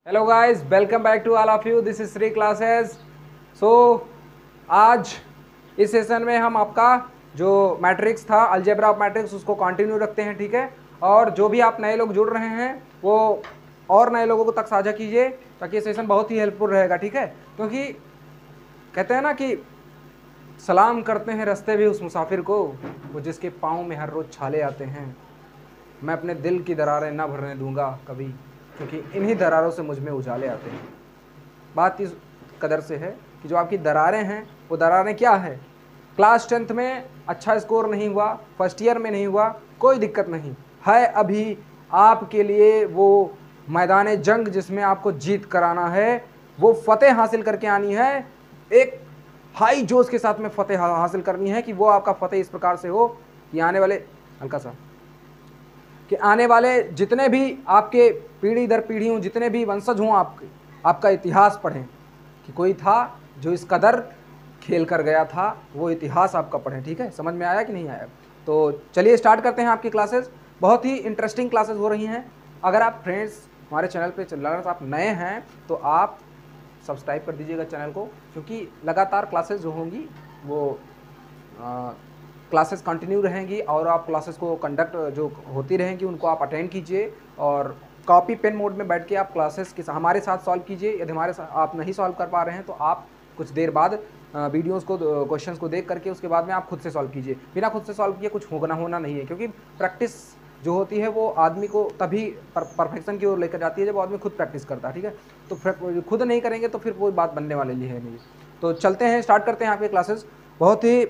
Hello guys, welcome back to all of you. This is Shri classes. So आज इस session में हम आपका जो मैट्रिक्स था, अलजेब्रा ऑफ मैट्रिक्स, उसको कंटिन्यू रखते हैं, ठीक है। और जो भी आप नए लोग जुड़ रहे हैं वो और नए लोगों को तक साझा कीजिए ताकि ये सेशन बहुत ही हेल्पफुल रहेगा, ठीक है। क्योंकि कहते हैं ना कि सलाम करते हैं रास्ते भी उस मुसाफिर को, वो जिसके पाँव में हर रोज़ छाले आते हैं। मैं अपने दिल की दरारें ना भरने दूंगा कभी, क्योंकि इन्हीं दरारों से मुझ में उजाले आते हैं। बात इस कदर से है कि जो आपकी दरारें हैं वो दरारें क्या है। क्लास 10th में अच्छा स्कोर नहीं हुआ, फर्स्ट ईयर में नहीं हुआ, कोई दिक्कत नहीं है। अभी आपके लिए वो मैदान जंग जिसमें आपको जीत कराना है, वो फतेह हासिल करके आनी है। एक हाई जोश के साथ में फतेह हासिल करनी है कि वो आपका फतेह इस प्रकार से हो कि आने वाले हल्का सा कि आने वाले जितने भी आपके पीढ़ी दर पीढ़ी हों, जितने भी वंशज हों, आपका इतिहास पढ़ें कि कोई था जो इस कदर खेल कर गया था, वो इतिहास आपका पढ़ें, ठीक है। समझ में आया कि नहीं आया? तो चलिए स्टार्ट करते हैं आपकी क्लासेस। बहुत ही इंटरेस्टिंग क्लासेस हो रही हैं। अगर आप फ्रेंड्स हमारे चैनल पे अगर आप नए हैं तो आप सब्सक्राइब कर दीजिएगा चैनल को, क्योंकि लगातार क्लासेस जो होंगी वो क्लासेस कंटिन्यू रहेंगी और आप क्लासेस को कंडक्ट जो होती रहेंगी उनको आप अटेंड कीजिए और कॉपी पेन मोड में बैठ के आप क्लासेस के हमारे साथ सॉल्व कीजिए। यदि हमारे साथ आप नहीं सॉल्व कर पा रहे हैं तो आप कुछ देर बाद वीडियोस को, क्वेश्चंस को देख करके उसके बाद में आप खुद से सॉल्व कीजिए। बिना खुद से सॉल्व किए कुछ होना नहीं है, क्योंकि प्रैक्टिस जो होती है वो आदमी को तभी परफेक्शन की ओर लेकर जाती है जब आदमी खुद प्रैक्टिस करता है, ठीक है। तो खुद नहीं करेंगे तो फिर कोई बात बनने वाली है नहीं। तो चलते हैं, स्टार्ट करते हैं आपके क्लासेस। बहुत ही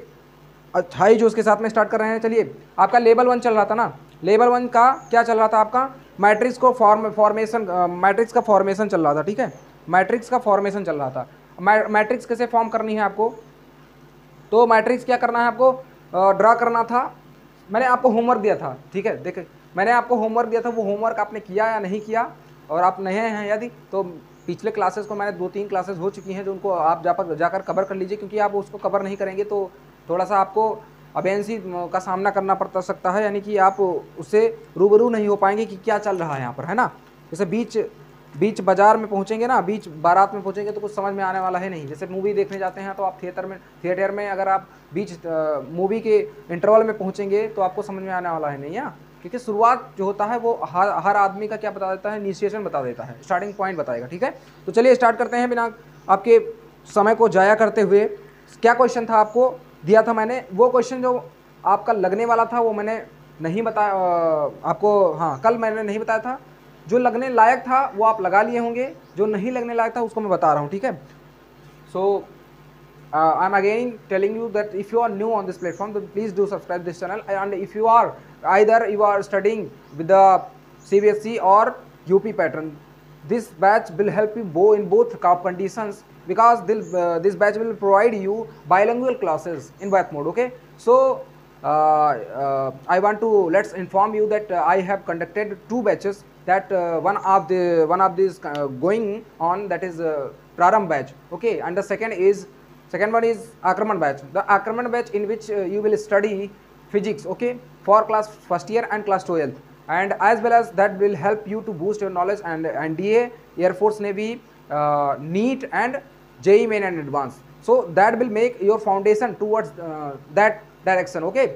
अच्छाई जो उसके साथ में स्टार्ट कर रहे हैं। चलिए, आपका लेवल 1 चल रहा था ना। लेवल 1 का क्या चल रहा था? आपका मैट्रिक्स को मैट्रिक्स का फॉर्मेशन चल रहा था, ठीक है। मैट्रिक्स का फॉर्मेशन चल रहा था। मैट्रिक्स कैसे फॉर्म करनी है आपको, तो मैट्रिक्स क्या करना है आपको, ड्रा करना था। मैंने आपको होमवर्क दिया था, ठीक है। देखिए, मैंने आपको होमवर्क दिया था, वो होमवर्क आपने किया या नहीं किया। और आप नए हैं यदि तो पिछले क्लासेस को मैंने 2-3 क्लासेस हो चुकी हैं जो उनको आप जाकर कवर कर लीजिए, क्योंकि आप उसको कवर नहीं करेंगे तो थोड़ा सा आपको अबेंसी का सामना करना पड़ सकता है, यानी कि आप उससे रूबरू नहीं हो पाएंगे कि क्या चल रहा है यहाँ पर, है ना। जैसे बीच बाजार में पहुँचेंगे ना, बीच बारात में पहुँचेंगे तो कुछ समझ में आने वाला है नहीं। जैसे मूवी देखने जाते हैं तो आप थिएटर में अगर आप बीच मूवी के इंटरवल में पहुँचेंगे तो आपको समझ में आने वाला है नहीं, या क्योंकि शुरुआत जो होता है वो हर आदमी का क्या बता देता है, इनिशिएशन बता देता है, स्टार्टिंग पॉइंट बताएगा, ठीक है। तो चलिए स्टार्ट करते हैं बिना आपके समय को जाया करते हुए। क्या क्वेश्चन था आपको दिया था मैंने, वो क्वेश्चन जो आपका लगने वाला था वो मैंने नहीं बताया आपको। हाँ, कल मैंने नहीं बताया था। जो लगने लायक था वो आप लगा लिए होंगे, जो नहीं लगने लायक था उसको मैं बता रहा हूँ, ठीक है। सो I am again telling you that if you are new on this platform, then please do subscribe this channel. And if you are either you are studying with the CBSE or UP pattern, this batch will help you in both conditions, because this batch will provide you bilingual classes in both mode, okay. So I want to let's inform you that I have conducted 2 batches, that one of these going on, that is Prarambh batch, okay. And the second one is Akraman batch. The Akraman batch in which you will study physics, okay, for class first year and class 12th, and as well as that will help you to boost your knowledge and NDA, Air Force, Navy, NEET and JEE Main and Advanced. So that will make your foundation towards that direction, okay.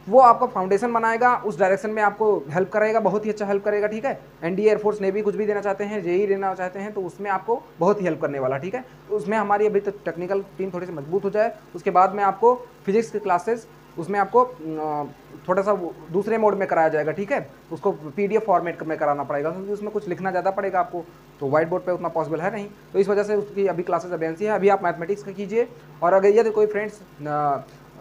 वो आपका foundation बनाएगा, उस direction में आपको help करेगा, बहुत ही अच्छा help करेगा, ठीक है। एनडीए, एयरफोर्स, नेवी कुछ भी देना चाहते हैं, जेई देना चाहते हैं, तो उसमें आपको बहुत ही हेल्प करने वाला, ठीक है। तो उसमें हमारी अभी तक टेक्निकल टीम थोड़ी सी मजबूत हो जाए, उसके बाद में आपको फिजिक्स की क्लासेस उसमें आपको थोड़ा सा दूसरे मोड में कराया जाएगा, ठीक है। उसको PDF फॉर्मेट में कराना पड़ेगा, क्योंकि उसमें कुछ लिखना ज़्यादा पड़ेगा आपको, तो व्हाइट बोर्ड पे उतना पॉसिबल है नहीं, तो इस वजह से उसकी अभी क्लासेस अबेंसी है। अभी आप मैथमेटिक्स का कीजिए, और अगर यदि कोई फ्रेंड्स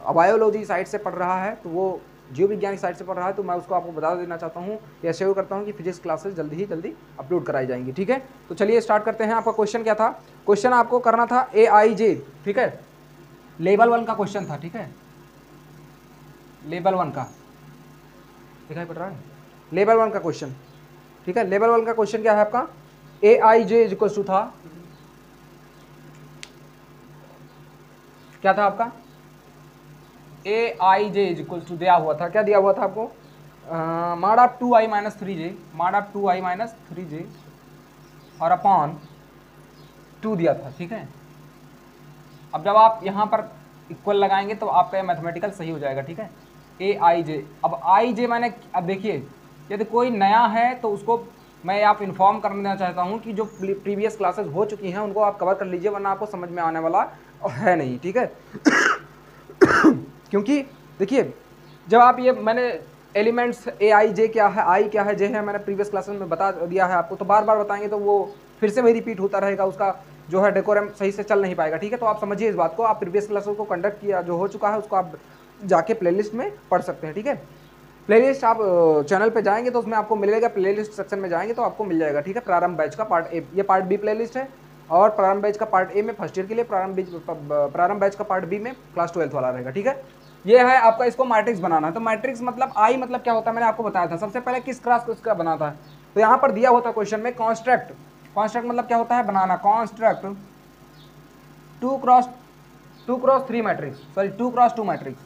बायोलॉजी साइड से पढ़ रहा है, तो वो जीव विज्ञान की साइड से पढ़ रहा है, तो मैं उसको आपको बता देना चाहता हूँ या शेयर करता हूँ कि फिजिक्स क्लासेस जल्दी अपलोड कराई जाएंगी, ठीक है। तो चलिए स्टार्ट करते हैं। आपका क्वेश्चन क्या था? क्वेश्चन आपको करना था AIJ, ठीक है। लेवल 1 का क्वेश्चन था, ठीक है। लेवल 1 का दिखाई पड़ रहा है, लेवल 1 का क्वेश्चन, ठीक है। लेवल 1 का क्वेश्चन क्या है आपका? AIJ इज इक्वल टू था, क्या था आपका? AIJ इज इक्वल टू दिया हुआ था, क्या दिया हुआ था आपको? mod of 2i - 3j, mod of 2i - 3j और अपॉन 2 दिया था, ठीक है। अब जब आप यहाँ पर इक्वल लगाएंगे तो आपका मैथमेटिकल सही हो जाएगा, ठीक है। ए आई जे, अब आई जे मैंने, अब देखिए यदि कोई नया है तो उसको मैं आप इन्फॉर्म कर देना चाहता हूँ कि जो प्रीवियस क्लासेस हो चुकी हैं उनको आप कवर कर लीजिए, वरना आपको समझ में आने वाला है नहीं, ठीक है। क्योंकि देखिए जब आप ये मैंने एलिमेंट्स ए आई जे क्या है, आई क्या है, जे है, मैंने प्रीवियस क्लासेस में बता दिया है आपको, तो बार बार बताएंगे तो वो फिर से वही रिपीट होता रहेगा, उसका जो है डेकोरम सही से चल नहीं पाएगा, ठीक है। तो आप समझिए इस बात को, आप प्रीवियस क्लासेस को कंडक्ट किया जो हो चुका है उसको आप जाके प्लेलिस्ट में पढ़ सकते हैं, ठीक है। प्लेलिस्ट आप चैनल पे जाएंगे तो उसमें आपको मिलेगा, प्लेलिस्ट सेक्शन में जाएंगे तो आपको मिल जाएगा, ठीक है। प्रारंभ बैच का पार्ट ए, ये पार्ट बी प्लेलिस्ट है, और प्रारंभ बैच का पार्ट ए में फर्स्ट ईयर के लिए, प्रारंभ बैच का पार्ट बी में क्लास 12th वाला रहेगा, ठीक है। ये है आपका, इसको मैट्रिक्स बनाना है। तो मैट्रिक्स मतलब आई मतलब क्या होता है, मैंने आपको बताया था सबसे पहले किस क्लास को इसका बनाता है। तो यहाँ पर दिया होता है क्वेश्चन में कॉन्स्ट्रक्ट, कॉन्स्ट्रक्ट मतलब क्या होता है, बनाना। Construct 2x3 matrix, sorry 2x2 matrix,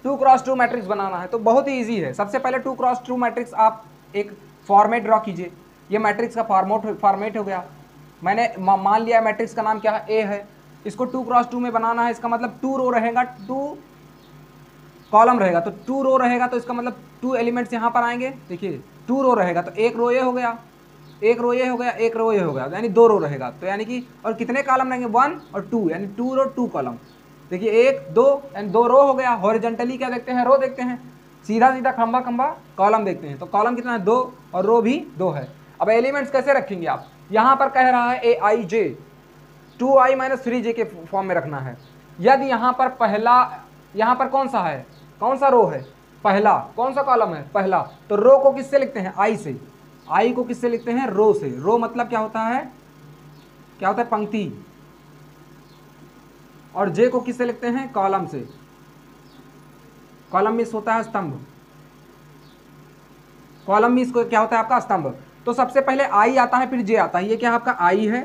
2x2 matrix बनाना है। तो बहुत ही ईजी है। सबसे पहले 2x2 मैट्रिक्स आप एक फॉर्मेट ड्रॉ कीजिए। ये मैट्रिक्स का फॉर्मेट हो गया। मैंने मान लिया मैट्रिक्स का नाम क्या है, ए है। इसको 2x2 में बनाना है, इसका मतलब 2 रो रहेगा, 2 कॉलम रहेगा। तो 2 रो रहेगा तो इसका मतलब 2 एलिमेंट्स यहाँ पर आएंगे। देखिए 2 रो रहेगा तो एक रो ये हो गया, एक रो ये हो गया, एक रो ये हो गया, यानी 2 रो रहेगा। तो यानी कि और कितने कॉलम रहेंगे, 1 और 2, यानी 2 रो 2 कॉलम। देखिए 1 2 यानी 2 रो हो गया। हॉरिजॉन्टली क्या देखते हैं, रो देखते हैं, सीधा सीधा खंबा खंबा कॉलम देखते हैं। तो कॉलम कितना है, 2, और रो भी 2 है। अब एलिमेंट्स कैसे रखेंगे आप, यहाँ पर कह रहा है ए आई जे 2i-3j के फॉर्म में रखना है। यदि यहाँ पर पहला, यहाँ पर कौन सा है, कौन सा रो है, पहला, कौन सा कॉलम है, पहला। तो रो को किससे लिखते हैं, आई से। आई को किससे लिखते हैं, रो से। रो मतलब क्या होता है, क्या होता है, पंक्ति। और जे को किससे लिखते हैं, कॉलम से। कॉलम मीन्स होता है स्तंभ, कॉलम मीन्स क्या होता है आपका, स्तंभ। तो सबसे पहले आई आता है फिर जे आता है। ये क्या आपका आई है,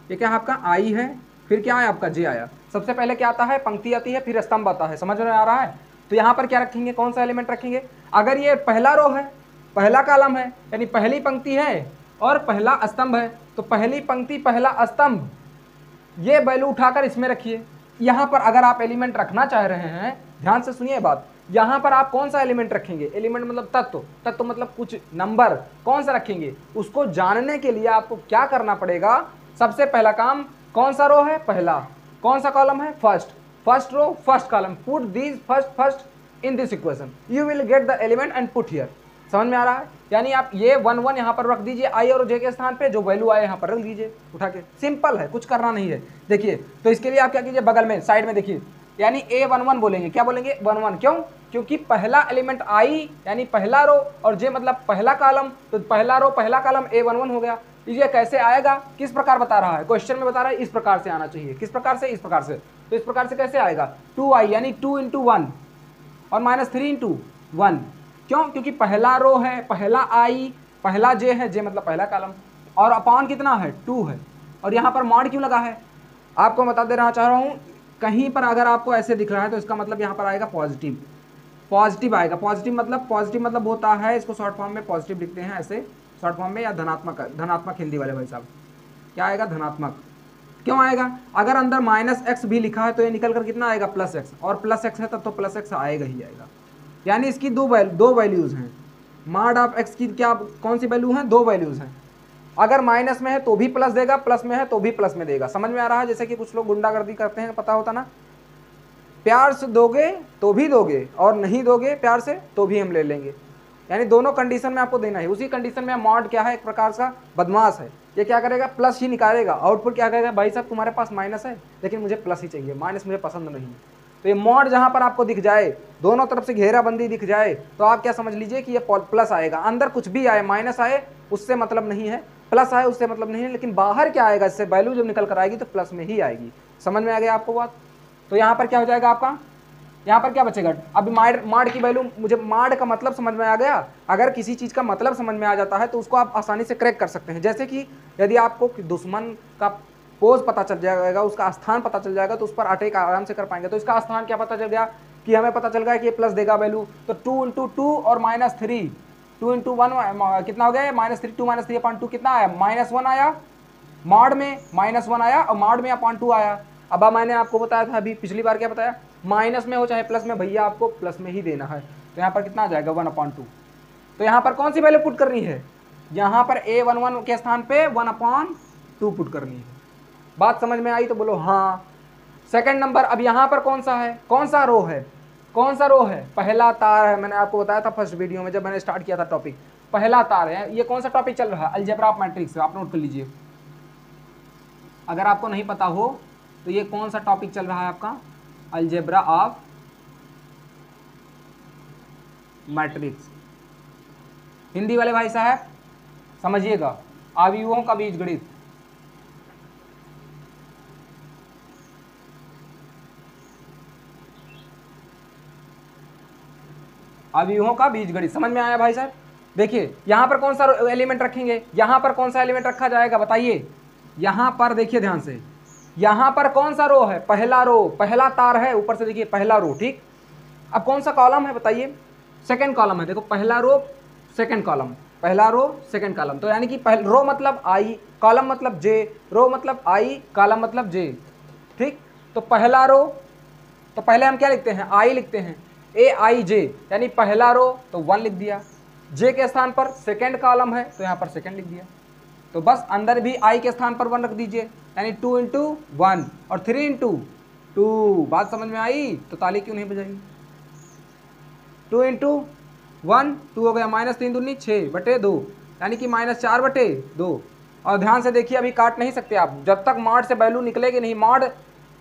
ये क्या आपका आई है, फिर क्या है आपका जे आया। सबसे पहले क्या आता है, पंक्ति आती है, फिर स्तंभ आता है। समझ में आ रहा है। तो यहाँ पर क्या रखेंगे, कौन सा एलिमेंट रखेंगे। अगर ये पहला रो है, पहला कॉलम है, यानी पहली पंक्ति है और पहला स्तंभ है, तो पहली पंक्ति पहला स्तंभ, ये वैल्यू उठाकर इसमें रखिए। यहाँ पर अगर आप एलिमेंट रखना चाह रहे हैं, ध्यान से सुनिए बात, यहाँ पर आप कौन सा एलिमेंट रखेंगे, एलिमेंट मतलब तत्व, तत्व मतलब कुछ नंबर, कौन सा रखेंगे उसको जानने के लिए आपको क्या करना पड़ेगा। सबसे पहला काम, कौन सा रो है, पहला, कौन सा कॉलम है, first, first row first column, put these first in this equation, you will get the element and put here. समझ में आ रहा है। यानी आप ये 1 1 यहाँ पर रख दीजिए, आई और जे के स्थान पे, जो वैल्यू आए यहाँ पर रख दीजिए उठा के। सिंपल है, कुछ करना नहीं है। देखिए तो इसके लिए आप क्या कीजिए, बगल में साइड में देखिए, यानी A11 बोलेंगे, क्या बोलेंगे, 11। क्यों, क्योंकि पहला एलिमेंट आई यानी पहला रो, और जे मतलब पहला कॉलम, तो पहला रो पहला कॉलम A11 हो गया। ये कैसे आएगा, किस प्रकार बता रहा है, क्वेश्चन में बता रहा है इस प्रकार से आना चाहिए। किस प्रकार से, इस प्रकार से। तो इस प्रकार से कैसे आएगा, 2i यानी 2 × 1 और -3 × 1। क्यों, क्योंकि पहला रो है, पहला आई, पहला जे है, जे मतलब पहला कॉलम, और अपॉन कितना है, 2 है। और यहाँ पर मॉड क्यों लगा है, आपको बता देना चाह रहा हूँ। कहीं पर अगर आपको ऐसे दिख रहा है तो इसका मतलब यहाँ पर आएगा पॉजिटिव, पॉजिटिव आएगा। पॉजिटिव मतलब होता है, इसको शॉर्ट फॉर्म में पॉजिटिव लिखते हैं ऐसे शॉर्ट फॉर्म में, या धनात्मक, धनात्मक हिंदी वाले भाई साहब, क्या आएगा, धनात्मक। क्यों आएगा, अगर अंदर -x भी लिखा है तो ये निकल कर कितना आएगा, +x, और +x है तब तो +x आएगा ही आएगा। यानी इसकी दो वैल्यूज़ हैं। मॉड ऑफ x की क्या, कौन सी वैल्यू हैं, 2 वैल्यूज़ हैं। अगर माइनस में है तो भी प्लस देगा, प्लस में है तो भी प्लस में देगा। समझ में आ रहा है। जैसे कि कुछ लोग गुंडागर्दी करते हैं, पता होता ना, प्यार से दोगे तो भी दोगे और नहीं दोगे प्यार से तो भी हम ले लेंगे। यानी दोनों कंडीशन में आपको देना है। उसी कंडीशन में मॉड क्या है, एक प्रकार का बदमाश है। ये क्या करेगा, प्लस ही निकालेगा, आउटपुट क्या करेगा, भाई साहब तुम्हारे पास माइनस है लेकिन मुझे प्लस ही चाहिए, माइनस मुझे पसंद नहीं है। तो ये मॉड जहाँ पर आपको दिख जाए, दोनों तरफ से घेराबंदी दिख जाए, तो आप क्या समझ लीजिए कि ये प्लस आएगा। अंदर कुछ भी आए, माइनस आए उससे मतलब नहीं है, प्लस आए उससे मतलब नहीं है, लेकिन बाहर क्या आएगा, इससे वैल्यू जब निकल कर आएगी तो प्लस में ही आएगी। समझ में आ गया आपको बात। तो यहाँ पर क्या हो जाएगा आपका, यहाँ पर क्या बचेगा। अभी माड की वैल्यू, मुझे माड का मतलब समझ में आ गया। अगर किसी चीज़ का मतलब समझ में आ जाता है तो उसको आप आसानी से क्रैक कर सकते हैं। जैसे कि यदि आपको दुश्मन का पोज पता चल जाएगा, उसका स्थान पता चल जाएगा, तो उस पर अटैक आराम से कर पाएंगे। तो इसका स्थान क्या पता चल गया कि हमें पता चल गया कि ये प्लस देगा वैल्यू, तो 2 × 2 और -3 2 इंटू 1 कितना हो गया, -3, 2 - 3/2 कितना आया, -1 आया, मॉड में -1 आया और मॉड में /2 आया। अब मैंने आपको बताया था अभी पिछली बार, क्या बताया, माइनस में हो चाहे प्लस में, भैया आपको प्लस में ही देना है। तो यहाँ पर कितना आ जाएगा, 1/2। तो यहाँ पर कौन सी वैल्यू पुट करनी है, यहाँ पर a11 के स्थान पे 1/2 पुट करनी है। बात समझ में आई तो बोलो हाँ। सेकंड नंबर, अब यहाँ पर कौन सा है, कौन सा रो है, कौन सा रो है, पहला तार है। मैंने आपको बताया था फर्स्ट वीडियो में जब मैंने स्टार्ट किया था टॉपिक, पहला तार है। ये कौन सा टॉपिक चल रहा है, अलजेब्रा ऑफ मैट्रिक्स, आप नोट कर लीजिए। अगर आपको नहीं पता हो तो ये कौन सा टॉपिक चल रहा है आपका, अलजेब्रा ऑफ मैट्रिक्स। हिंदी वाले भाई साहब समझिएगा, अवयवों का बीजगणित। अवयवों का बीजगणित समझ में आया भाई साहब। देखिए यहाँ पर कौन सा एलिमेंट रखेंगे, यहाँ पर कौन सा एलिमेंट रखा जाएगा बताइए। यहाँ पर देखिए ध्यान से, यहाँ पर कौन सा रो है, पहला रो, पहला तार है, ऊपर से देखिए पहला रो, ठीक। अब कौन सा कॉलम है बताइए, सेकंड कॉलम है। देखो पहला रो सेकंड कॉलम, पहला रो सेकंड कॉलम। तो यानी कि रो मतलब आई, कॉलम मतलब जे, रो मतलब आई, कॉलम मतलब जे, ठीक। तो पहला रो, तो पहले हम क्या लिखते हैं, आई लिखते हैं, AIJ, यानी पहला रो तो 1 लिख दिया, जे के स्थान पर सेकंड कॉलम है तो यहाँ पर सेकंड लिख दिया। तो बस अंदर भी आई के स्थान पर 1 रख दीजिए, यानी 2 इंटू 1 और 3 इंटू 2। बात समझ में आई तो ताली क्यों नहीं बजाई। 2 इंटू 1 2 हो गया, -3 दूनी 6/2, यानी कि -4/2। और ध्यान से देखिए, अभी काट नहीं सकते आप जब तक मॉड से वैल्यू निकलेगी नहीं।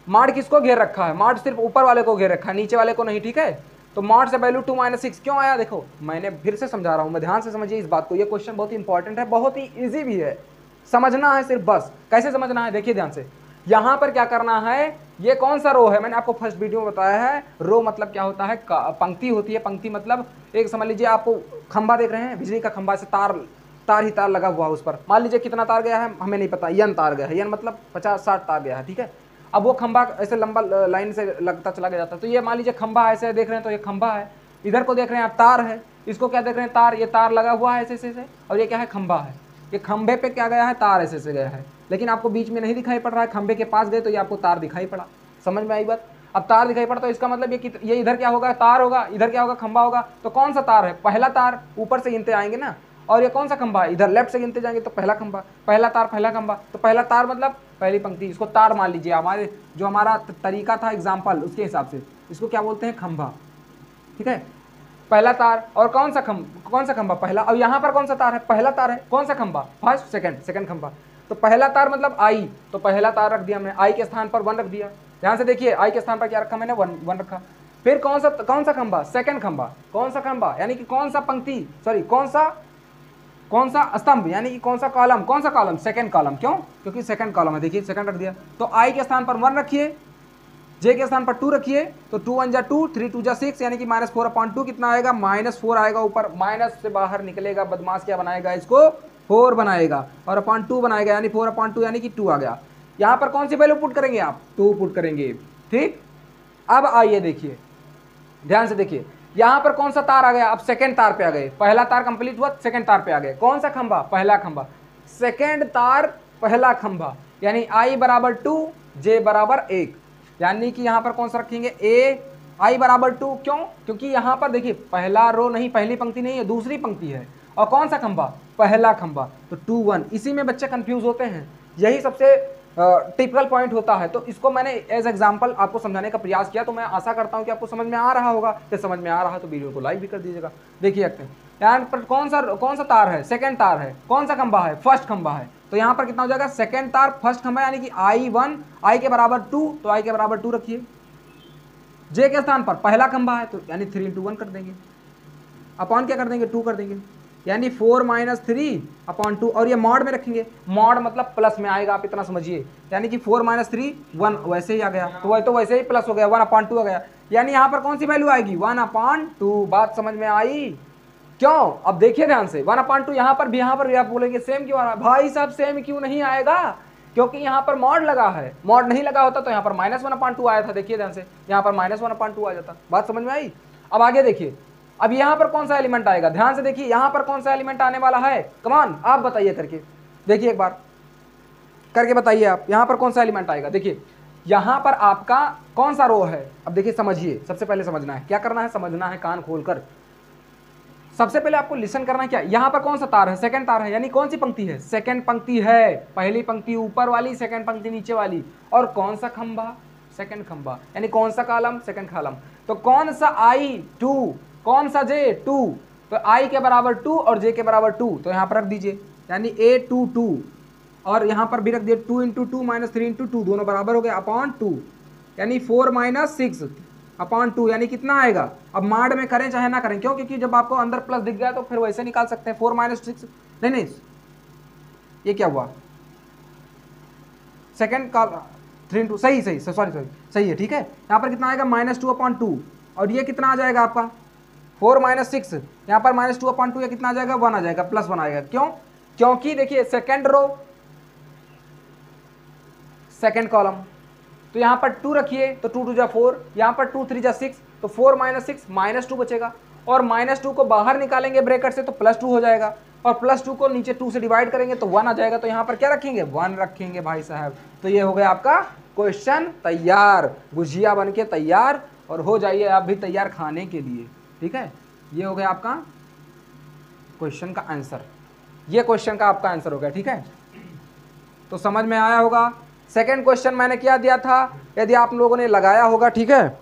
मॉड किसको घेर रखा है, मॉड सिर्फ ऊपर वाले को घेर रखा है, नीचे वाले को नहीं, ठीक है। तो मॉड से वैल्यू 2 - 6 क्यों आया, देखो मैंने फिर से समझा रहा हूँ मैं, ध्यान से समझिए इस बात को। ये क्वेश्चन बहुत ही इंपॉर्टेंट है, बहुत ही इजी भी है, समझना है सिर्फ बस। कैसे समझना है, देखिए ध्यान से। यहाँ पर क्या करना है, ये कौन सा रो है, मैंने आपको फर्स्ट वीडियो में बताया है। रो मतलब क्या होता है, पंक्ति होती है। पंक्ति मतलब एक समझ लीजिए, आपको खंबा देख रहे हैं, बिजली का खंबा से तार ही तार लगा हुआ है उस पर। मान लीजिए कितना तार गया है हमें नहीं पता, n तार गया है, n मतलब 50-60 तार गया है, ठीक है। अब वो खंबा ऐसे लंबा लाइन से लगता चला गया जाता है। तो ये मान लीजिए खंबा ऐसे देख रहे हैं, तो ये खंबा है, इधर को देख रहे हैं आप तार है, इसको क्या देख रहे हैं, तार। ये तार लगा हुआ है ऐसे ऐसे, और ये क्या है, खंबा है। ये खंबे पे क्या गया है, तार ऐसे ऐसे गया है, लेकिन आपको बीच में नहीं दिखाई पड़ रहा है। खंबे के पास गए तो ये आपको तार दिखाई पड़ा, समझ में आई बात। अब तार दिखाई पड़ा तो इसका मतलब ये इधर क्या होगा, तार होगा, इधर क्या होगा, खंबा होगा। तो कौन सा तार है, पहला तार, ऊपर से गिनते आएंगे ना। और ये कौन सा खंबा है, इधर लेफ्ट से गिनते जाएंगे तो पहला खंबा, पहला तार पहला खंबा। तो पहला तार मतलब पहली पंक्ति, इसको तार मान लीजिए। हमारे जो हमारा तरीका था एग्जाम्पल, उसके हिसाब से इसको क्या बोलते हैं, खंबा, ठीक है। पहला तार, और कौन सा खंबा, पहला। अब यहाँ पर कौन सा तार है, पहला तार है, कौन सा खंबा, फर्स्ट सेकंड खंबा। तो पहला तार मतलब आई, तो पहला तार रख दिया हमने, आई के स्थान पर 1 रख दिया। ध्यान से देखिए, आई के स्थान पर क्या रखा मैंने, 1 रखा। फिर कौन सा खंबा, सेकंड खंबा। कौन सा खंबा यानी कि कौन सा पंक्ति, सॉरी कौन सा स्तंभ, यानी कि कौन सा कॉलम, सेकंड कॉलम। क्यों, क्योंकि सेकंड कॉलम है, देखिए सेकंड रख दिया। तो आई के स्थान पर 1 रखिए, जे के स्थान पर 2 रखिए। तो 2 1 जा 2, 3 2 जा 6, यानी कि -4/2 कितना आएगा, -4 आएगा ऊपर। माइनस से बाहर निकलेगा, बदमाश क्या बनाएगा इसको, 4 बनाएगा, और /2 बनाएगा, यानी 4/2 यानी कि 2 आ गया। यहाँ पर कौन सी वैल्यू पुट करेंगे आप, 2 पुट करेंगे, ठीक। अब आइए देखिए, ध्यान से देखिए, यहाँ पर कौन सा तार आ गया, अब सेकंड तार पे आ गए। पहला तार कंप्लीट हुआ, सेकंड तार पे आ गए। कौन सा खंबा, पहला खंबा, सेकंड तार पहला खंबा, यानी i = 2, j = 1, यानी कि यहाँ पर कौन सा रखेंगे, i = 2। क्यों, क्योंकि यहाँ पर देखिए पहला रो नहीं, पहली पंक्ति नहीं है, दूसरी पंक्ति है। और कौन सा खंबा, पहला खंबा। तो 2 1, इसी में बच्चे कंफ्यूज होते हैं, यही सबसे टिपिकल पॉइंट होता है। तो इसको मैंने एज एग्जांपल आपको समझाने का प्रयास किया। तो मैं आशा करता हूं कि आपको समझ में आ रहा होगा। तो समझ में आ रहा है तो वीडियो को लाइक भी कर दीजिएगा। देखिए यहाँ पर कौन सा तार है, सेकंड तार है। कौन सा खंबा है, फर्स्ट खंबा है। तो यहाँ पर कितना हो जाएगा, सेकंड तार फर्स्ट खंबा, यानी कि I1, I के बराबर 2, तो I के बराबर 2 रखिए। जे के स्थान पर पहला खंबा है, तो यानी 3 × 1 कर देंगे, अपॉन क्या कर देंगे, 2 कर देंगे, यानी 4 - 3/2। और ये मॉड में रखेंगे, मॉड मतलब प्लस में आएगा, आप इतना समझिए। यानी कि 4 - 3 1, वैसे ही आ गया, तो वैसे ही प्लस हो गया, 1/2 आ गया। यानी यहाँ पर कौन सी वैल्यू आएगी, 1/2। बात समझ में आई, क्यों। अब देखिए ध्यान से, 1/2 यहाँ पर भी आप बोलेंगे सेम क्यों आ रहा है, भाई साहब सेम क्यों नहीं आएगा, क्योंकि यहाँ पर मॉड लगा है। मॉड नहीं लगा होता तो यहाँ पर -1/2 आया था। देखिए ध्यान से, यहाँ पर -1/2 आ जाता। बात समझ में आई। अब आगे देखिए, अब यहाँ पर कौन सा एलिमेंट आएगा, ध्यान से देखिए यहाँ पर कौन सा एलिमेंट आने वाला है, कमान आप बताइए करके, देखिए एक बार करके बताइए आप, यहाँ पर कौन सा एलिमेंट आएगा। देखिए यहाँ पर आपका कौन सा रो है, अब देखिए समझिए, सबसे पहले समझना है, क्या करना है, समझना है कान खोलकर। सबसे पहले आपको लिसन करना है, क्या यहाँ पर कौन सा तार है, सेकंड तार है, यानी कौन सी पंक्ति है, सेकंड पंक्ति है, पहली पंक्ति ऊपर वाली, सेकंड पंक्ति नीचे वाली। और कौन सा खंभा, सेकंड खंभा, यानी कौन सा कॉलम, सेकंड कॉलम। तो कौन सा I 2, कौन सा J 2, तो I के बराबर 2 और J के बराबर 2, तो यहाँ पर रख दीजिए, यानी A 2 2, और यहाँ पर भी रख दिए 2 × 2 - 3 × 2, दोनों बराबर हो गए अपॉन 2, यानी 4 - 6 अपॉन 2, यानी कितना आएगा। अब माड में करें चाहे ना करें, क्यों, क्योंकि जब आपको अंदर प्लस दिख गया तो फिर वैसे निकाल सकते हैं। 4 - 6 नहीं, ये क्या हुआ, सेकंड का 3 × 2, सही सही है, ठीक है। यहाँ पर कितना आएगा -2/2, और ये कितना आ जाएगा आपका 4 - 6, यहाँ पर -2/2, या कितना आ जाएगा 1 आ जाएगा, +1 आएगा। क्यों, क्योंकि देखिए सेकंड रो सेकंड कॉलम, तो यहाँ पर 2 रखिए तो 2 × 2 = 4, यहाँ पर 2 × 3 = 6, तो 4 - 6 -2 बचेगा, और -2 को बाहर निकालेंगे ब्रैकेट से तो +2 हो जाएगा, और +2 को नीचे 2 से डिवाइड करेंगे तो 1 आ जाएगा, तो यहाँ पर क्या रखेंगे 1 रखेंगे भाई साहब। तो ये हो गया आपका क्वेश्चन तैयार, गुजिया बन के तैयार, और हो जाइए आप भी तैयार खाने के लिए, ठीक है। ये हो गया आपका क्वेश्चन का आंसर, ये क्वेश्चन का आपका आंसर हो गया, ठीक है। तो समझ में आया होगा। सेकंड क्वेश्चन मैंने क्या दिया था, यदि आप लोगों ने लगाया होगा, ठीक है,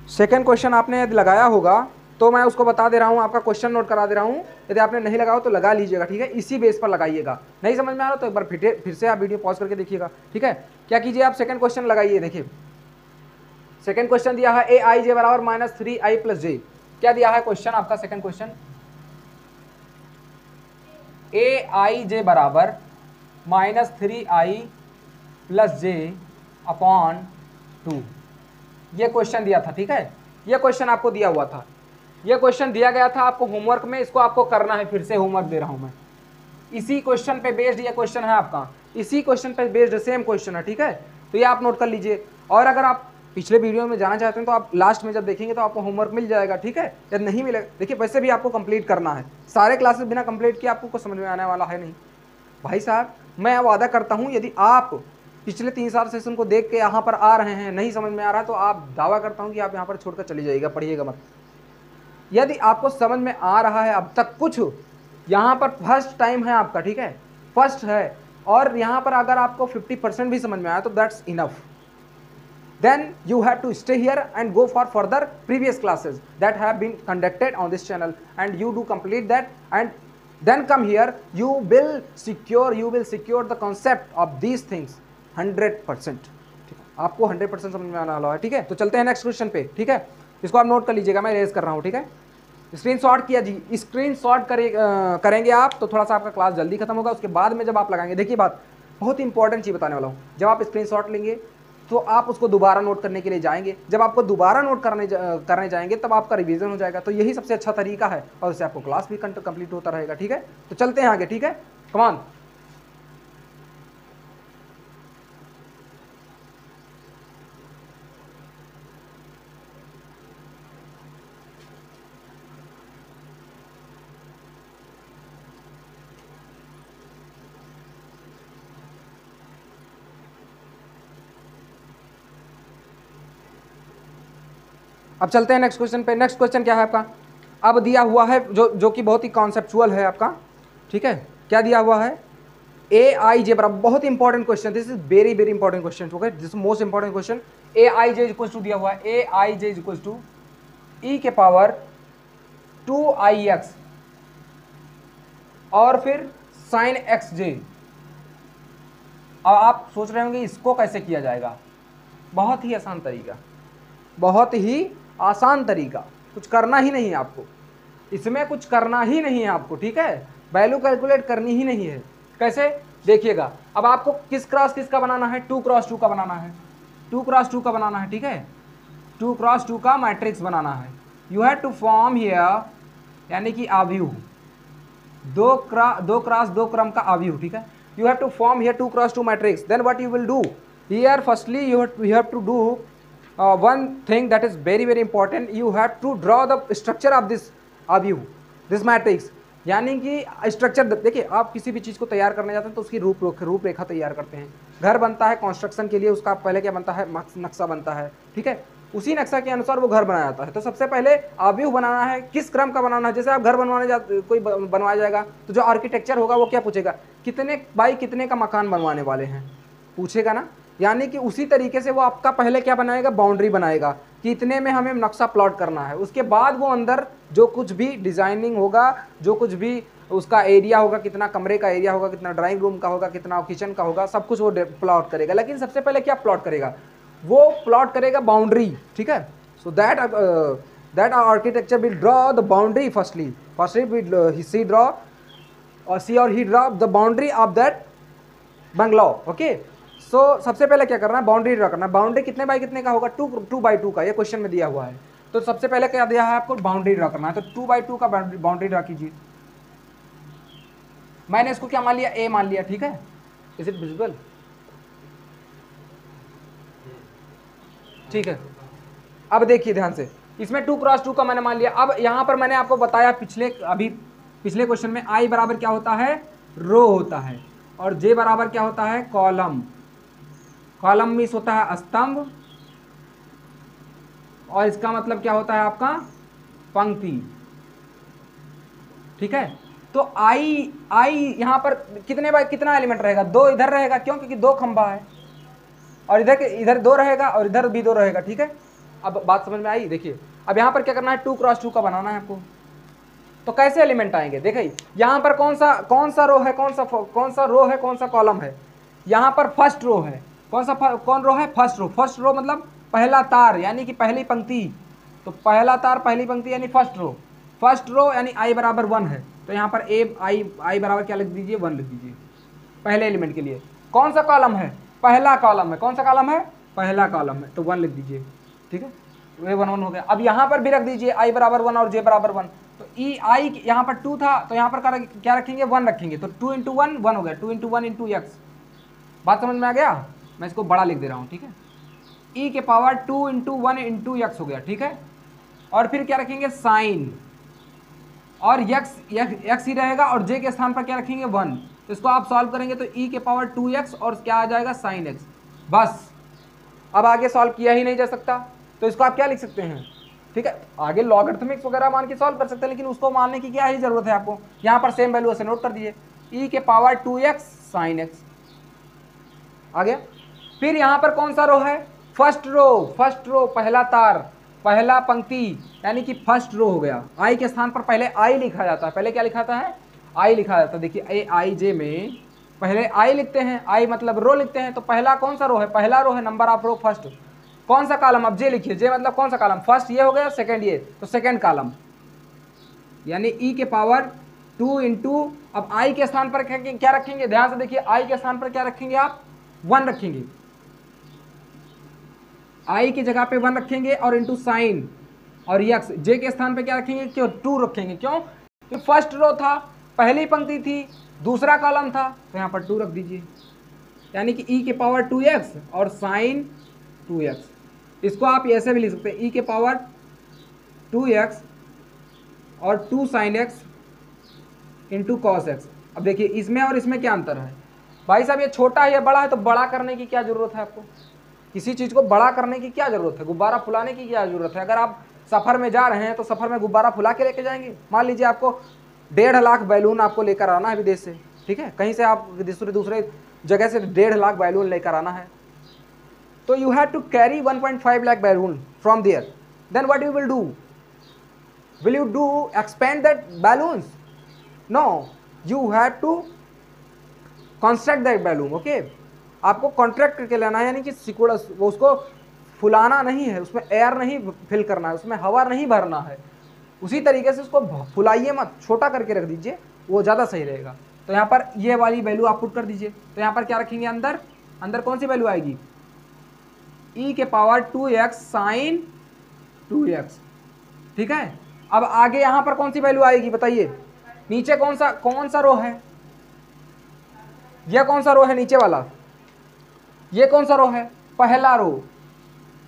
सेकंड क्वेश्चन आपने यदि लगाया होगा तो मैं उसको बता दे रहा हूँ, आपका क्वेश्चन नोट करा दे रहा हूँ। यदि आपने नहीं लगाया तो लगा लीजिएगा, ठीक है, इसी बेस पर लगाइएगा। नहीं समझ में आ रहा तो एक बार फिर से आप वीडियो पॉज करके देखिएगा, ठीक है। क्या कीजिए आप सेकंड क्वेश्चन लगाइए, देखिए सेकंड क्वेश्चन दिया है aij बराबर -3i + j। क्या दिया है क्वेश्चन आपका, सेकंड क्वेश्चन aij बराबर -3i + j अपॉन 2, ये क्वेश्चन दिया था, ठीक है। ये क्वेश्चन आपको दिया हुआ था, ये क्वेश्चन दिया गया था आपको होमवर्क में, इसको आपको करना है, फिर से होमवर्क दे रहा हूं मैं। इसी क्वेश्चन पे बेस्ड ये क्वेश्चन है आपका, इसी क्वेश्चन पे बेस्ड सेम क्वेश्चन है, ठीक है। तो ये आप नोट कर लीजिए, और अगर आप पिछले वीडियो में जाना चाहते हैं तो आप लास्ट में जब देखेंगे तो आपको होमवर्क मिल जाएगा, ठीक है। यदि नहीं मिलेगा, देखिए वैसे भी आपको कंप्लीट करना है, सारे क्लासेस बिना कंप्लीट किए आपको कुछ समझ में आने वाला है नहीं भाई साहब। मैं वादा करता हूँ यदि आप पिछले 3-4 सेशन को देख के यहाँ पर आ रहे हैं, नहीं समझ में आ रहा है तो आप दावा करता हूँ कि आप यहाँ पर छोड़कर चली जाइएगा, पढ़िएगा मत। यदि आपको समझ में आ रहा है अब तक कुछ, यहाँ पर फर्स्ट टाइम है आपका, ठीक है, फर्स्ट है, और यहाँ पर अगर आपको 50% भी समझ में आया तो that's enough. Then you have to stay here and go for further previous classes that have been conducted on this channel, and you do complete that, and then come here, you will secure the concept of these things 100%, ठीक है। आपको 100% समझ में आने वाला है, ठीक है। तो चलते हैं नेक्स्ट क्वेश्चन पे, ठीक है। इसको आप नोट कर लीजिएगा, मैं रेज कर रहा हूँ, ठीक है। स्क्रीनशॉट किया जी, स्क्रीनशॉट करेंगे आप तो थोड़ा सा आपका क्लास जल्दी खत्म होगा। उसके बाद में जब आप लगाएंगे, देखिए बात बहुत इंपॉर्टेंट चीज़ बताने वाला हूँ, जब आप स्क्रीनशॉट लेंगे तो आप उसको दोबारा नोट करने के लिए जाएंगे, जब आपको दोबारा नोट करने जाएंगे तब आपका रिवीजन हो जाएगा। तो यही सबसे अच्छा तरीका है, और उससे आपको क्लास भी कंप्लीट होता रहेगा, ठीक है। तो चलते हैं आगे, ठीक है, कम ऑन। अब चलते हैं नेक्स्ट क्वेश्चन पे। नेक्स्ट क्वेश्चन क्या है आपका, अब दिया हुआ है जो कि बहुत ही कॉन्सेप्चुअल है आपका, ठीक है। क्या दिया हुआ है, aij बराबर, बहुत important question, this is very very important question, okay, this most important question. aij equal to दिया हुआ है, aij इक्वल टू e के पावर 2ix और फिर sin xj। अब आप सोच रहे होंगे इसको कैसे किया जाएगा, बहुत ही आसान तरीका, बहुत ही आसान तरीका, कुछ करना ही नहीं है आपको, इसमें कुछ करना ही नहीं है आपको, ठीक है। वैल्यू कैलकुलेट करनी ही नहीं है। कैसे, देखिएगा, अब आपको किस क्रॉस किसका बनाना है, 2 × 2 का बनाना है, 2 × 2 का बनाना है, ठीक है, 2 × 2 का मैट्रिक्स बनाना है। You have to form here, यानी कि आव्यूह, 2 क्रॉस 2 क्रम का आव्यूह, ठीक है। You have to form here 2 × 2 matrix, then what you will do here, firstly you have to do one thing that is very very important, you have to draw the structure of this matrix। यानी कि structure देखिए, आप किसी भी चीज़ को तैयार करने जाते हैं तो उसकी रूपरेखा तैयार करते हैं। घर बनता है कंस्ट्रक्शन के लिए, उसका पहले क्या बनता है, नक्शा बनता है, ठीक है। उसी नक्शा के अनुसार वो घर बनाया जाता है। तो सबसे पहले आव्यूह बनाना है, किस क्रम का बनाना है। जैसे आप घर कोई बनवाया जाएगा तो जो आर्किटेक्चर होगा वो क्या पूछेगा, कितने बाई कितने का मकान बनवाने वाले हैं, पूछेगा ना। यानी कि उसी तरीके से वो आपका पहले क्या बनाएगा, बाउंड्री बनाएगा कि इतने में हमें नक्शा प्लॉट करना है। उसके बाद वो अंदर जो कुछ भी डिजाइनिंग होगा, जो कुछ भी उसका एरिया होगा, कितना कमरे का एरिया होगा, कितना ड्राइंग रूम का होगा, कितना किचन का होगा, सब कुछ वो प्लॉट करेगा। लेकिन सबसे पहले क्या प्लॉट करेगा, वो प्लॉट करेगा बाउंड्री, ठीक है। So that architecture will draw the boundary firstly he draw the boundary of that bungalow, okay. So सबसे पहले क्या करना है, बाउंड्री ड्रा करना है। बाउंड्री कितने बाई कितने का होगा, 2 का, ये क्वेश्चन में दिया हुआ है। तो सबसे पहले क्या दिया है आपको, बाउंड्री ड्रा करना है। तो 2 का बाउंड्री ड्रा कीजिए। मैंने इसको क्या मान लिया, ए मान लिया, ठीक है। इज इट विजिबल, ठीक है। अब देखिए ध्यान से, इसमें 2x2 का मैंने मान लिया। अब यहाँ पर मैंने आपको बताया पिछले क्वेश्चन में आई बराबर क्या होता है, रो होता है, और जे बराबर क्या होता है, कॉलम। कॉलम मीन्स होता है स्तंभ, और इसका मतलब क्या होता है आपका, पंक्ति, ठीक है। तो आई यहाँ पर कितने बाय कितना एलिमेंट रहेगा, 2 इधर रहेगा, क्यों, क्योंकि 2 खंभा है, और इधर 2 रहेगा, और इधर भी 2 रहेगा, ठीक है। अब बात समझ में आई। देखिए अब यहाँ पर क्या करना है, 2x2 का बनाना है आपको। तो कैसे एलिमेंट आएंगे, देखिए यहाँ पर कौन सा रो है, कौन सा कॉलम है। यहाँ पर फर्स्ट रो है, कौन रो है, फर्स्ट रो मतलब पहला तार, यानी कि पहली पंक्ति। तो पहला तार पहली पंक्ति यानी फर्स्ट रो यानी आई बराबर 1 है। तो यहाँ पर आई बराबर क्या लिख दीजिए, 1 लिख दीजिए पहले एलिमेंट के लिए। कौन सा कॉलम है, पहला कॉलम है, कौन सा कॉलम है, पहला कॉलम है, तो 1 लिख दीजिए, ठीक है। ये 1 हो गया। अब यहाँ पर भी रख दीजिए आई बराबर 1 और जे बराबर 1। तो आई यहाँ पर 2 था, तो यहाँ पर क्या रखेंगे, 1 रखेंगे। तो 2 × 1 1 हो गया, 2 × 1 × x। बात समझ में आ गया, मैं इसको बड़ा लिख दे रहा हूँ, ठीक है। e के पावर 2 × 1 × x हो गया, ठीक है। और फिर क्या रखेंगे, साइन, और x ही रहेगा, और j के स्थान पर क्या रखेंगे, 1। तो इसको आप सॉल्व करेंगे तो e के पावर 2x और क्या आ जाएगा, साइन x। बस, अब आगे सॉल्व किया ही नहीं जा सकता, तो इसको आप क्या लिख सकते हैं, ठीक है। आगे लॉगरिथमिक्स वगैरह मान के सॉल्व कर सकते हैं, लेकिन उसको मानने की क्या ही जरूरत है आपको। यहाँ पर सेम वैल्यू ऐसे नोट कर दीजिए, e के पावर 2x साइन x आ गया। फिर यहाँ पर कौन सा रो है, फर्स्ट रो पहला तार, पहला पंक्ति, यानी कि फर्स्ट रो हो गया। आई के स्थान पर पहले आई लिखा जाता है, पहले क्या लिखाता है, आई लिखा जाता है। देखिए AIJ में पहले आई लिखते हैं, आई मतलब रो लिखते हैं। तो पहला कौन सा रो है, पहला रो है, नंबर ऑफ रो फर्स्ट। कौन सा कॉलम, अब जे लिखिए, जे मतलब कौन सा कॉलम, फर्स्ट ये हो गया, सेकंड ये, तो सेकंड कॉलम, यानी e के पावर 2 × अब आई के स्थान पर क्या रखेंगे, ध्यान से देखिए, आई के स्थान पर क्या रखेंगे आप, 1 रखेंगे, आई की जगह पे 1 रखेंगे, और इंटू साइन, और x, जे के स्थान पे क्या रखेंगे, क्यों 2 रखेंगे, क्यों, तो फर्स्ट रो था, पहली पंक्ति थी, दूसरा कॉलम था, तो यहाँ पर 2 रख दीजिए, यानी कि e के पावर 2x और साइन 2x। इसको आप ऐसे भी लिख सकते हैं, e के पावर 2x और 2 sine x into cos x। अब देखिए इसमें और इसमें क्या अंतर है भाई साहब, ये छोटा है या बड़ा है, तो बड़ा करने की क्या जरूरत है आपको, किसी चीज़ को बड़ा करने की क्या जरूरत है, गुब्बारा फुलाने की क्या जरूरत है। अगर आप सफ़र में जा रहे हैं तो सफ़र में गुब्बारा फुला के लेके जाएंगे। मान लीजिए आपको 1.5 लाख बैलून आपको लेकर आना है विदेश से, ठीक है, कहीं से आप दूसरे जगह से 1.5 लाख बैलून लेकर आना है, तो you have to carry 1.5 lakh balloon from there. Then what you will do? Will you do expand that balloons? No, you have to construct that balloon. Okay? आपको कॉन्ट्रैक्ट करके लेना है, यानी कि सिकुड़ा, उसको फुलाना नहीं है, उसमें एयर नहीं फिल करना है, उसमें हवा नहीं भरना है। उसी तरीके से उसको फुलाइए मत, छोटा करके रख दीजिए, वो ज़्यादा सही रहेगा। तो यहाँ पर ये वाली वैल्यू आप पुट कर दीजिए। तो यहाँ पर क्या रखेंगे, अंदर कौन सी वैल्यू आएगी, e के पावर 2x साइन 2x, ठीक है। अब आगे यहां पर कौन सी वैल्यू आएगी बताइए, नीचे कौन सा रो है, यह कौन सा रो है नीचे वाला, ये कौन सा रो है, पहला रो,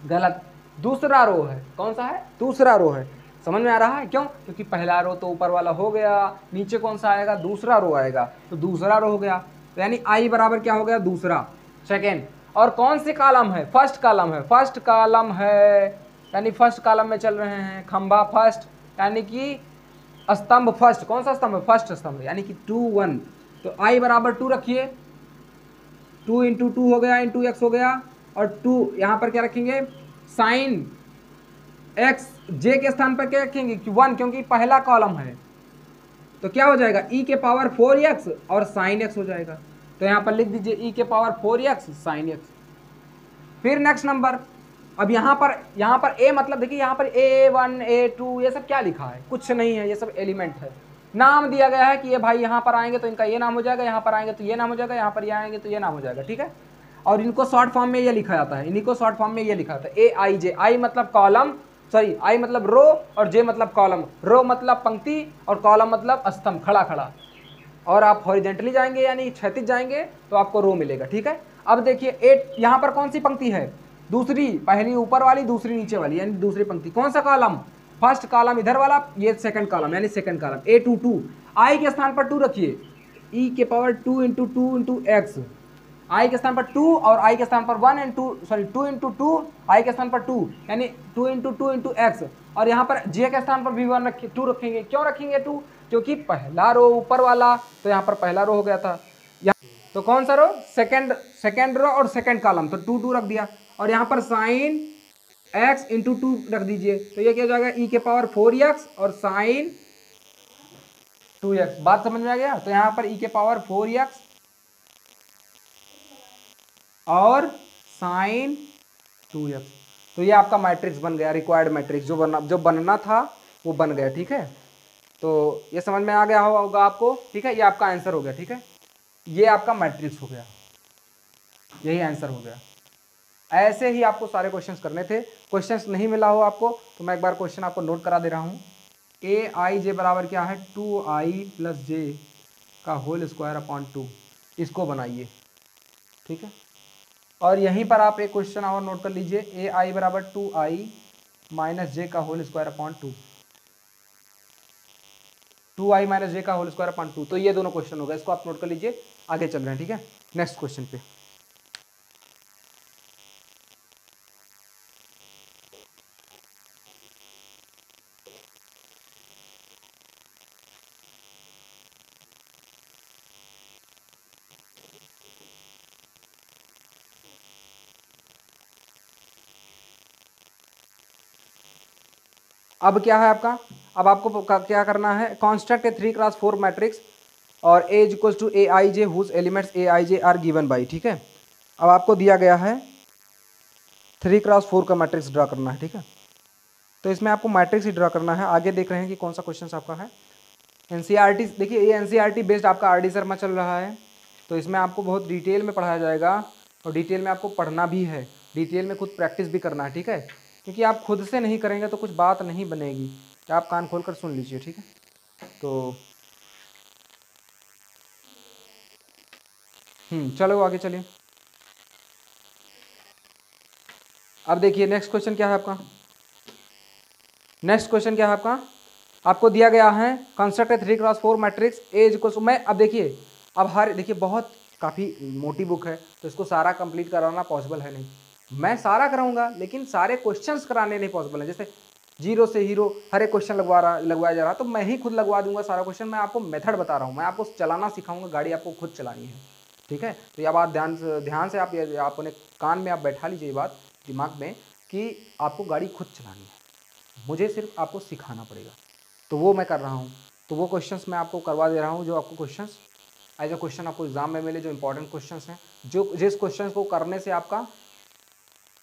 गलत, दूसरा रो है। कौन सा है? दूसरा रो है। समझ में आ रहा है? क्यों? क्योंकि पहला रो तो ऊपर वाला हो गया, नीचे कौन सा आएगा? दूसरा रो आएगा, तो दूसरा रो हो गया। तो यानी आई बराबर क्या हो गया? दूसरा, सेकेंड। और कौन सी कॉलम है? फर्स्ट कॉलम है। फर्स्ट कॉलम है, यानी फर्स्ट कॉलम में चल रहे हैं, खंभा फर्स्ट, यानी कि स्तंभ फर्स्ट। कौन सा स्तंभ? फर्स्ट स्तंभ, यानी कि 2 1। तो आई बराबर 2 रखिए, 2 इंटू 2 हो गया, इंटू एक्स हो गया, और 2 यहां पर क्या रखेंगे? साइन एक्स, जे के स्थान पर क्या रखेंगे? 1, क्योंकि पहला कॉलम है। तो क्या हो जाएगा? ई के पावर 4x और साइन एक्स हो जाएगा। तो यहां पर लिख दीजिए ई के पावर 4x साइन एक्स। फिर नेक्स्ट नंबर, अब यहां पर ए मतलब देखिए, यहां पर A1 A2 ये सब क्या लिखा है? कुछ नहीं है, ये सब एलिमेंट है। नाम दिया गया है कि ये भाई यहां पर आएंगे तो इनका ये नाम हो जाएगा, यहां पर आएंगे तो ये नाम हो जाएगा, यहां पर ये आएंगे तो ये नाम हो जाएगा, ठीक है। और इनको शॉर्ट फॉर्म में ये लिखा जाता है, इन्हीं को शॉर्ट फॉर्म में ये लिखा जाता है AIJ। आई मतलब कॉलम, सॉरी आई मतलब रो, और जे मतलब कॉलम। रो मतलब पंक्ति, और कॉलम मतलब स्तंभ, खड़ा खड़ा। और आप हॉरिजेंटली जाएंगे यानी क्षैतिज जाएंगे तो आपको रो मिलेगा, ठीक है। अब देखिए 8 यहां पर कौन सी पंक्ति है? दूसरी, पहली ऊपर वाली, दूसरी नीचे वाली, यानी दूसरी पंक्ति। कौन सा कॉलम? फर्स्ट कॉलम इधर वाला, ये सेकंड कॉलम, यानी सेकंड कॉलम। A2 आई के स्थान पर 2 रखिए, ई के पावर 2 इंटू 2 इंटू एक्स। आई के स्थान पर 2 और आई के स्थान पर 1 इंटू, सॉरी 2 इंटू 2, आई के स्थान पर 2, यानी 2 इंटू 2 इंटू एक्स। और यहाँ पर जे के स्थान पर भी 1 रखिए, 2 रखेंगे। क्यों रखेंगे 2? क्योंकि पहला रो ऊपर वाला, तो यहाँ पर पहला रो हो गया था। तो कौन सा रो? सेकंड रो और सेकंड कॉलम, तो 2 2 रख दिया। और यहाँ पर साइन x इंटू 2 रख दीजिए, तो ये क्या हो जाएगा? ई के पावर 4x और साइन 2x। बात समझ में आ गया? तो यहाँ पर ई के पावर 4x और साइन 2x। तो ये आपका मैट्रिक्स बन गया, रिक्वायर्ड मैट्रिक्स जो बनना था वो बन गया, ठीक है। तो ये समझ में आ गया होगा आपको, ठीक है। ये आपका आंसर हो गया, ठीक है। ये आपका मैट्रिक्स हो गया, यही आंसर हो गया। ऐसे ही आपको सारे क्वेश्चंस करने थे। क्वेश्चंस नहीं मिला हो आपको तो मैं एक बार क्वेश्चन आपको नोट करा दे रहा हूँ। AIJ बराबर क्या है? 2i प्लस जे का होल स्क्वायर अपॉन 2। इसको बनाइए, ठीक है। और यहीं पर आप एक क्वेश्चन और नोट कर लीजिए, AI बराबर 2i माइनस जे का whole square upon 2। 2i minus j का होल स्क्वायर अपॉन 2। तो ये दोनों क्वेश्चन हो गए, इसको आप नोट कर लीजिए। आगे चल रहे हैं, ठीक है, नेक्स्ट क्वेश्चन पे। अब क्या है आपका? अब आपको क्या करना है? कॉन्स्ट्रक्ट ए 3x4 मैट्रिक्स और A is equals to AIJ whose elements AIJ are given by, ठीक है। अब आपको दिया गया है 3x4 का मैट्रिक्स ड्रा करना है, ठीक है। तो इसमें आपको मैट्रिक्स ही ड्रा करना है। आगे देख रहे हैं कि कौन सा क्वेश्चन आपका है। NCERT देखिए, ये NCERT बेस्ड आपका RD शर्मा चल रहा है, तो इसमें आपको बहुत डिटेल में पढ़ाया जाएगा और डिटेल में आपको पढ़ना भी है, डिटेल में खुद प्रैक्टिस भी करना है, ठीक है। क्योंकि आप खुद से नहीं करेंगे तो कुछ बात नहीं बनेगी। आप कान खोल कर सुन लीजिए, ठीक है। तो चलो आगे चलिए। अब देखिए नेक्स्ट क्वेश्चन क्या है आपका। नेक्स्ट क्वेश्चन क्या है आपका? आपको दिया गया है construct a 3x4 matrix A is equals to, मैं अब देखिए, अब हर देखिए बहुत काफ़ी मोटी बुक है तो इसको सारा कंप्लीट कराना पॉसिबल है नहीं। मैं सारा कराऊंगा लेकिन सारे क्वेश्चंस कराने नहीं पॉसिबल है। जैसे जीरो से हीरो हर एक क्वेश्चन लगवाया जा रहा, तो मैं ही खुद लगवा दूंगा सारा क्वेश्चन। मैं आपको मेथड बता रहा हूँ, मैं आपको चलाना सिखाऊंगा, गाड़ी आपको खुद चलानी है, ठीक है। तो यह बात ध्यान से आप अपने कान में आप बैठा लीजिए, ये बात दिमाग में कि आपको गाड़ी खुद चलानी है, मुझे सिर्फ आपको सिखाना पड़ेगा। तो वो मैं कर रहा हूँ। तो वो क्वेश्चंस मैं आपको करवा दे रहा हूँ जो आपको क्वेश्चंस एज अ क्वेश्चन आपको एग्जाम में मिले, जो इंपॉर्टेंट क्वेश्चंस हैं, जो जिस क्वेश्चन को करने से आपका,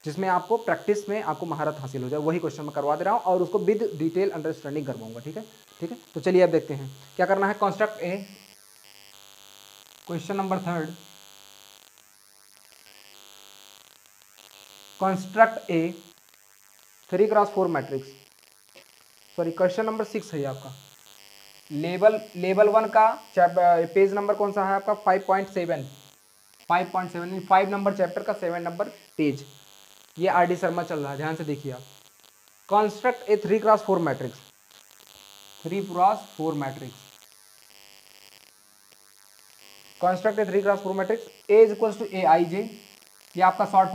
जिसमें आपको प्रैक्टिस में आपको महारत हासिल हो जाए, वही क्वेश्चन मैं करवा दे रहा हूँ और उसको विद डिटेल अंडरस्टैंडिंग करवाऊंगा, ठीक है। ठीक है, तो चलिए अब देखते हैं क्या करना है। Construct A, question number 3, construct a 3x4 matrix, sorry question number 6 है ये आपका। लेवल 1 का पेज नंबर कौन सा है आपका? 5.7 5 नंबर चैप्टर का 7 नंबर पेज। ये आर डी शर्मा चल रहा है, ध्यान से देखिए आप। Construct a 3x4 matrix, 3x4 matrix, construct a 3x4 matrix, A is equals to a i j, ये आपका शॉर्ट